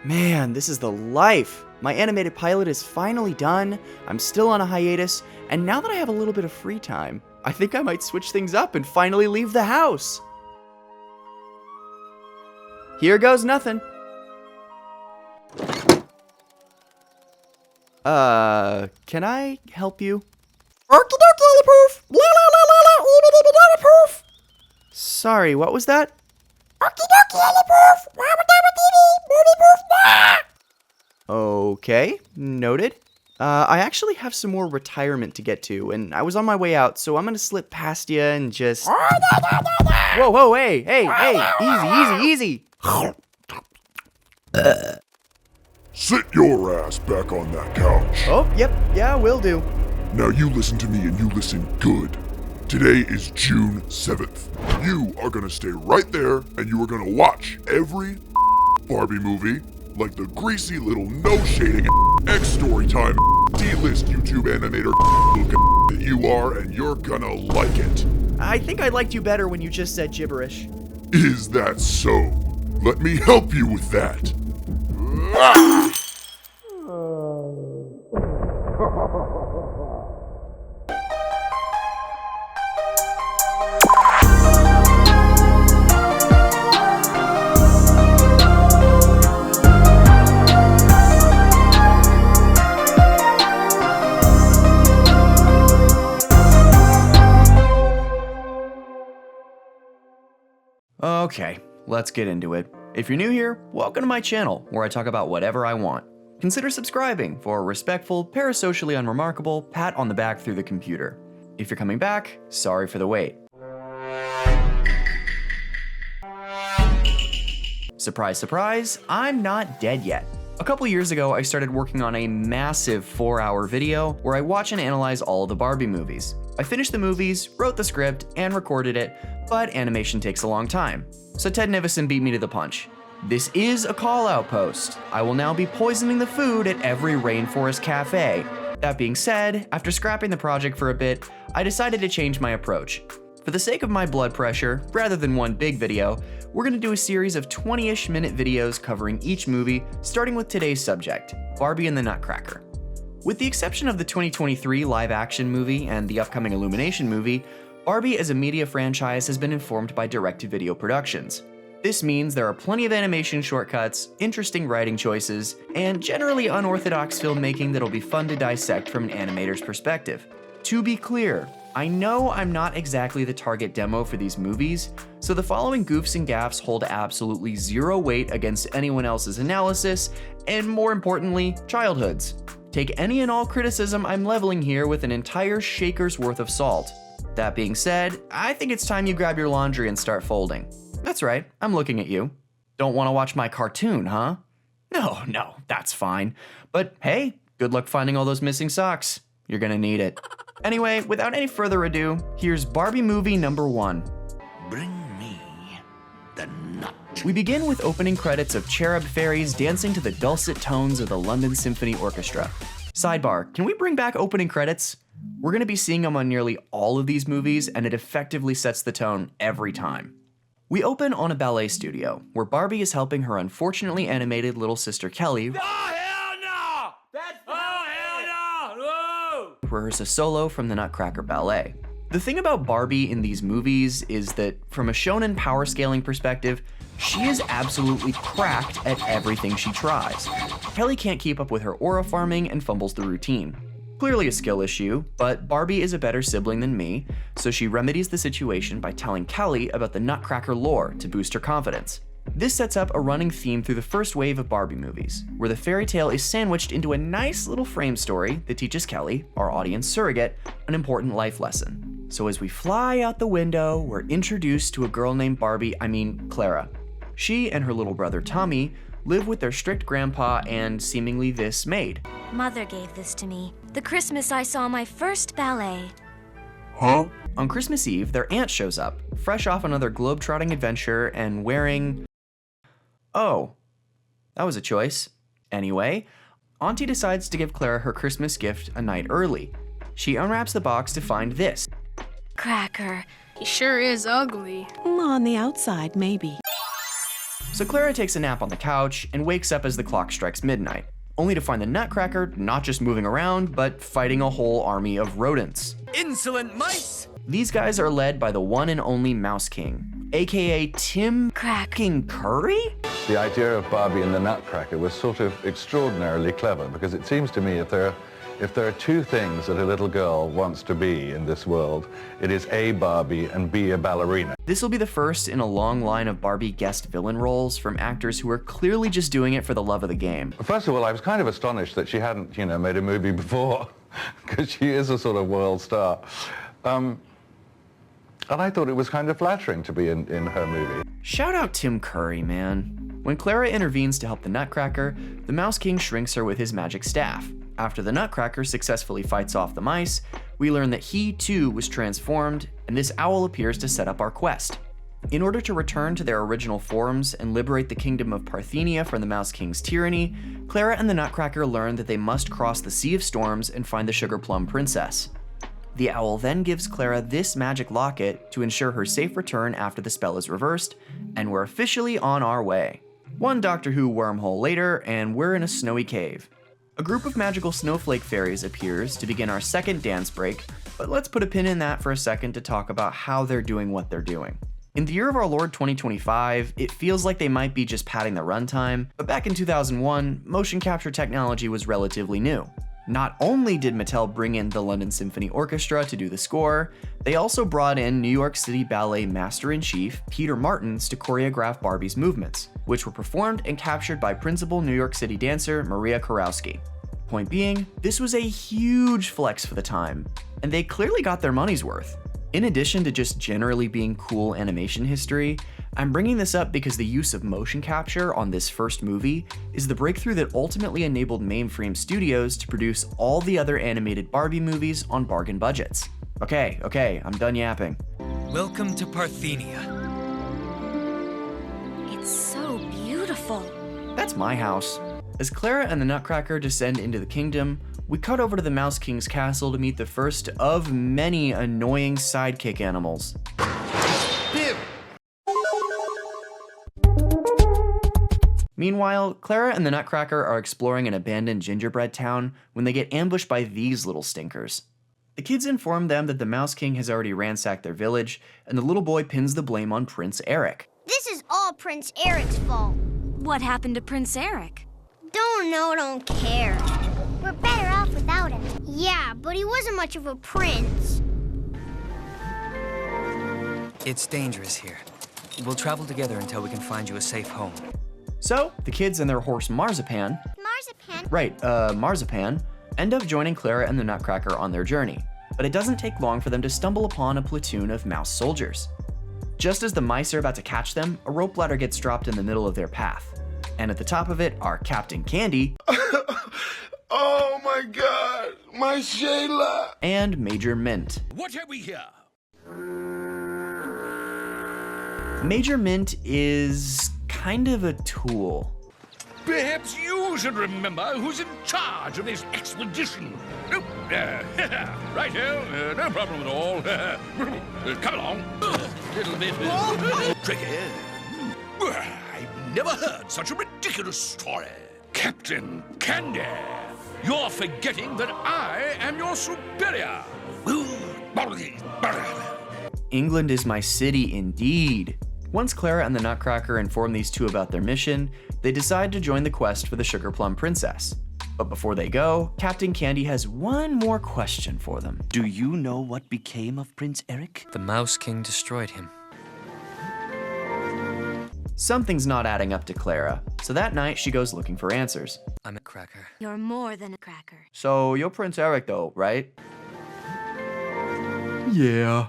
Man, this is the life. My animated pilot is finally done, I'm still on a hiatus, and now that I have a little bit of free time, I think I might switch things up and finally leave the house. Here goes nothing. Can I help you? Sorry, what was that? Okay, noted. I actually have some more retirement to get to, and I was on my way out, so I'm gonna slip past you and just... Whoa, hey, easy. Sit your ass back on that couch. Oh, yep, yeah, will do. Now you listen to me and you listen good. Today is June 7th. You are gonna stay right there and you are gonna watch every Barbie movie like the greasy little no-shading X-Storytime D-list YouTube animator that you are, and you're gonna like it. I think I liked you better when you just said gibberish. Is that so? Let me help you with that. Okay, let's get into it. If you're new here, welcome to my channel, where I talk about whatever I want. Consider subscribing for a respectful, parasocially unremarkable pat on the back through the computer. If you're coming back, sorry for the wait. Surprise, surprise, I'm not dead yet. A couple years ago, I started working on a massive 4-hour video where I watch and analyze all of the Barbie movies. I finished the movies, wrote the script, and recorded it, but animation takes a long time. So Ted Nivison beat me to the punch. This is a call-out post. I will now be poisoning the food at every rainforest cafe. That being said, after scrapping the project for a bit, I decided to change my approach. For the sake of my blood pressure, rather than one big video, we're gonna do a series of 20-ish minute videos covering each movie, starting with today's subject, Barbie and the Nutcracker. With the exception of the 2023 live-action movie and the upcoming Illumination movie, Barbie as a media franchise has been informed by direct-to-video productions. This means there are plenty of animation shortcuts, interesting writing choices, and generally unorthodox filmmaking that'll be fun to dissect from an animator's perspective. To be clear, I know I'm not exactly the target demo for these movies, so the following goofs and gaffes hold absolutely zero weight against anyone else's analysis, and more importantly, childhoods. Take any and all criticism I'm leveling here with an entire shaker's worth of salt. That being said, I think it's time you grab your laundry and start folding. That's right, I'm looking at you. Don't want to watch my cartoon, huh? No, that's fine. But hey, good luck finding all those missing socks. You're gonna need it. Anyway, without any further ado, here's Barbie movie number 1. Bring me the nut. We begin with opening credits of cherub fairies dancing to the dulcet tones of the London Symphony Orchestra. Sidebar, can we bring back opening credits? We're gonna be seeing them on nearly all of these movies, and it effectively sets the tone every time. We open on a ballet studio, where Barbie is helping her unfortunately animated little sister Kelly rehearse a solo from the Nutcracker ballet. The thing about Barbie in these movies is that, from a shonen power scaling perspective, she is absolutely cracked at everything she tries. Kelly can't keep up with her aura farming and fumbles the routine. Clearly a skill issue, but Barbie is a better sibling than me, so she remedies the situation by telling Kelly about the Nutcracker lore to boost her confidence. This sets up a running theme through the first wave of Barbie movies, where the fairy tale is sandwiched into a nice little frame story that teaches Kelly, our audience surrogate, an important life lesson. So as we fly out the window, we're introduced to a girl named Clara. She and her little brother Tommy live with their strict grandpa and seemingly this maid. Mother gave this to me the Christmas I saw my first ballet. Huh? On Christmas Eve, their aunt shows up, fresh off another globe-trotting adventure and wearing... Oh, that was a choice. Anyway, Auntie decides to give Clara her Christmas gift a night early. She unwraps the box to find this. Nutcracker. He sure is ugly. On the outside, maybe. So Clara takes a nap on the couch and wakes up as the clock strikes midnight, only to find the Nutcracker not just moving around, but fighting a whole army of rodents. Insolent mice! These guys are led by the one and only Mouse King, aka Tim Curry? The idea of Barbie and the Nutcracker was sort of extraordinarily clever, because it seems to me if there are two things that a little girl wants to be in this world, it is A, Barbie, and B, a ballerina. This will be the first in a long line of Barbie guest villain roles from actors who are clearly just doing it for the love of the game. First of all, I was kind of astonished that she hadn't, made a movie before, because she is a sort of world star. And I thought it was kind of flattering to be in her movie. Shout out Tim Curry, man. When Clara intervenes to help the Nutcracker, the Mouse King shrinks her with his magic staff. After the Nutcracker successfully fights off the mice, we learn that he too was transformed, and this owl appears to set up our quest. In order to return to their original forms and liberate the kingdom of Parthenia from the Mouse King's tyranny, Clara and the Nutcracker learn that they must cross the Sea of Storms and find the Sugar Plum Princess. The owl then gives Clara this magic locket to ensure her safe return after the spell is reversed, and we're officially on our way. One Doctor Who wormhole later, and we're in a snowy cave. A group of magical snowflake fairies appears to begin our second dance break, but let's put a pin in that for a second to talk about how they're doing what they're doing. In the year of our Lord 2025, it feels like they might be just padding the runtime, but back in 2001, motion capture technology was relatively new. Not only did Mattel bring in the London Symphony Orchestra to do the score, they also brought in New York City Ballet Master-in-Chief Peter Martins to choreograph Barbie's movements, which were performed and captured by principal New York City dancer Maria Kurowski. Point being, this was a huge flex for the time, and they clearly got their money's worth. In addition to just generally being cool animation history, I'm bringing this up because the use of motion capture on this first movie is the breakthrough that ultimately enabled Mainframe Studios to produce all the other animated Barbie movies on bargain budgets. Okay, I'm done yapping. Welcome to Parthenia. It's so beautiful. That's my house. As Clara and the Nutcracker descend into the kingdom, we cut over to the Mouse King's castle to meet the first of many annoying sidekick animals. Meanwhile, Clara and the Nutcracker are exploring an abandoned gingerbread town when they get ambushed by these little stinkers. The kids inform them that the Mouse King has already ransacked their village, and the little boy pins the blame on Prince Eric. This is all Prince Eric's fault. What happened to Prince Eric? Don't care. We're better off without him. Yeah, but he wasn't much of a prince. It's dangerous here. We'll travel together until we can find you a safe home. So, the kids and their horse Marzipan, Marzipan, end up joining Clara and the Nutcracker on their journey, but it doesn't take long for them to stumble upon a platoon of mouse soldiers. Just as the mice are about to catch them, a rope ladder gets dropped in the middle of their path, and at the top of it are Captain Candy, Oh my god, my Shayla! and Major Mint. What have we here? Major Mint is kind of a tool. Perhaps you should remember who's in charge of this expedition. Oh, right here, no problem at all. Come along. Little bit tricky. I've never heard such a ridiculous story. Captain Candy, you're forgetting that I am your superior. England is my city indeed. Once Clara and the Nutcracker inform these two about their mission, they decide to join the quest for the Sugar Plum Princess. But before they go, Captain Candy has one more question for them. Do you know what became of Prince Eric? The Mouse King destroyed him. Something's not adding up to Clara, so that night she goes looking for answers. I'm a cracker. You're more than a cracker. So you're Prince Eric though, right? Yeah.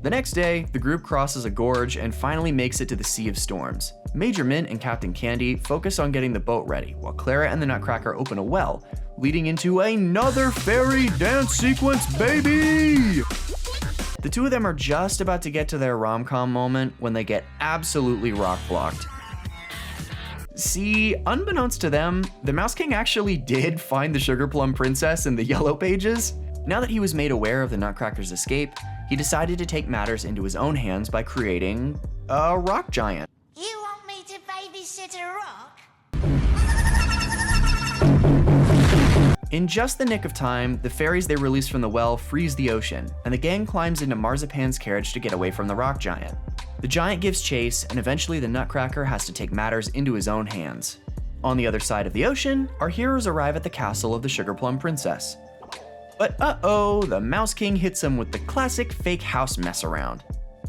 The next day, the group crosses a gorge and finally makes it to the Sea of Storms. Major Mint and Captain Candy focus on getting the boat ready, while Clara and the Nutcracker open a well, leading into another fairy dance sequence, baby! The two of them are just about to get to their rom-com moment when they get absolutely rock-blocked. See, unbeknownst to them, the Mouse King actually did find the Sugar Plum Princess in the Yellow Pages. Now that he was made aware of the Nutcracker's escape, he he decided to take matters into his own hands by creating a rock giant. You want me to babysit a rock? In just the nick of time, the fairies they release from the well freeze the ocean, and the gang climbs into Marzipan's carriage to get away from the rock giant. The giant gives chase, and eventually the Nutcracker has to take matters into his own hands. On the other side of the ocean, our heroes arrive at the castle of the Sugar Plum Princess. But uh-oh, the Mouse King hits them with the classic fake house mess around.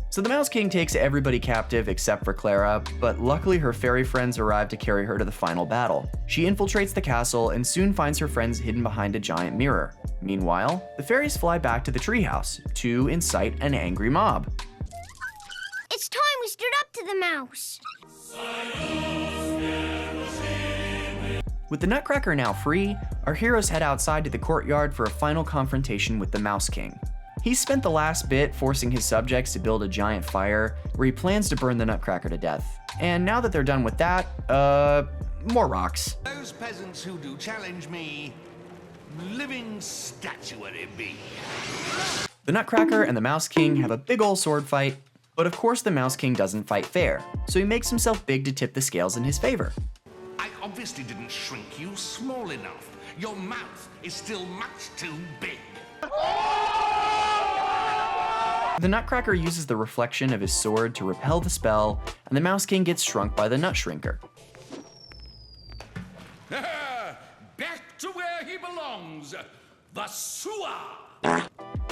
So the Mouse King takes everybody captive except for Clara, but luckily her fairy friends arrive to carry her to the final battle. She infiltrates the castle and soon finds her friends hidden behind a giant mirror. Meanwhile, the fairies fly back to the treehouse to incite an angry mob. It's time we stood up to the mouse. With the Nutcracker now free, our heroes head outside to the courtyard for a final confrontation with the Mouse King. He's spent the last bit forcing his subjects to build a giant fire where he plans to burn the Nutcracker to death. And now that they're done with that, more rocks. Those peasants who do challenge me, living statuary be. The Nutcracker and the Mouse King have a big ol' sword fight, but of course the Mouse King doesn't fight fair, so he makes himself big to tip the scales in his favor. I obviously didn't shrink you small enough. Your mouth is still much too big. The Nutcracker uses the reflection of his sword to repel the spell, and the Mouse King gets shrunk by the Nut Shrinker. Back to where he belongs, the sewer.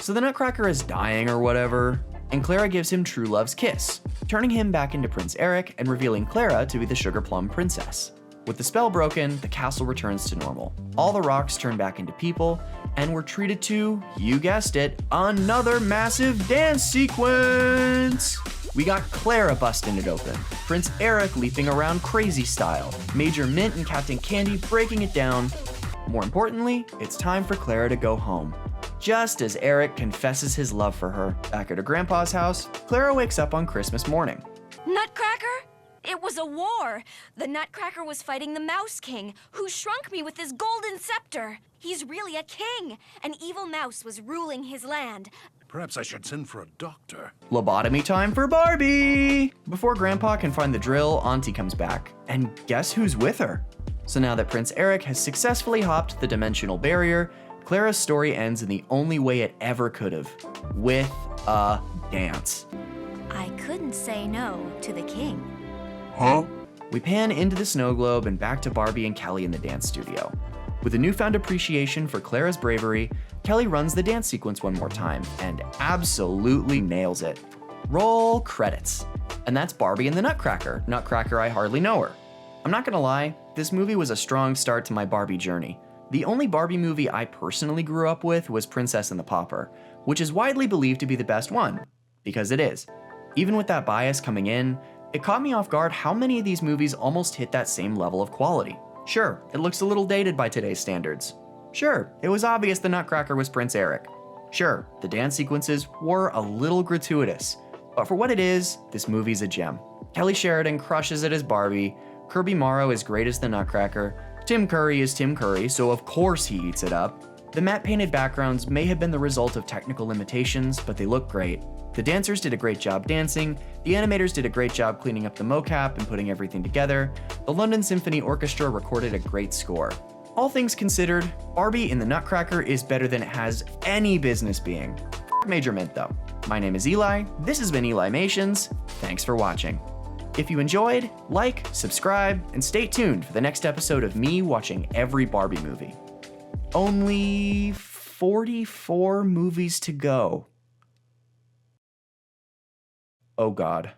So the Nutcracker is dying or whatever, and Clara gives him true love's kiss, turning him back into Prince Eric and revealing Clara to be the Sugar Plum Princess. With the spell broken, the castle returns to normal. All the rocks turn back into people, and we're treated to, you guessed it, another massive dance sequence! We got Clara busting it open, Prince Eric leaping around crazy style, Major Mint and Captain Candy breaking it down. More importantly, it's time for Clara to go home. Just as Eric confesses his love for her, back at her grandpa's house, Clara wakes up on Christmas morning. Nutcracker? It was a war. The Nutcracker was fighting the Mouse King, who shrunk me with his golden scepter. He's really a king. An evil mouse was ruling his land. Perhaps I should send for a doctor. Lobotomy time for Barbie! Before Grandpa can find the drill, Auntie comes back. And guess who's with her? So now that Prince Eric has successfully hopped the dimensional barrier, Clara's story ends in the only way it ever could have, with a dance. I couldn't say no to the king. Huh? We pan into the snow globe and back to Barbie and Kelly in the dance studio. With a newfound appreciation for Clara's bravery, Kelly runs the dance sequence one more time and absolutely nails it. Roll credits. And that's Barbie and the Nutcracker. Nutcracker, I hardly know her. I'm not gonna lie, this movie was a strong start to my Barbie journey. The only Barbie movie I personally grew up with was Princess and the Pauper, which is widely believed to be the best one, because it is. Even with that bias coming in, it caught me off guard how many of these movies almost hit that same level of quality. Sure, it looks a little dated by today's standards. Sure, it was obvious the Nutcracker was Prince Eric. Sure, the dance sequences were a little gratuitous, but for what it is, this movie's a gem. Kelly Sheridan crushes it as Barbie, Kirby Morrow is great as the Nutcracker, Tim Curry is Tim Curry, so of course he eats it up. The matte painted backgrounds may have been the result of technical limitations, but they look great. The dancers did a great job dancing, the animators did a great job cleaning up the mocap and putting everything together, the London Symphony Orchestra recorded a great score. All things considered, Barbie in the Nutcracker is better than it has any business being. F Major Mint though. My name is Eli, this has been Elimations, thanks for watching. If you enjoyed, like, subscribe, and stay tuned for the next episode of me watching every Barbie movie. Only 44 movies to go. Oh God.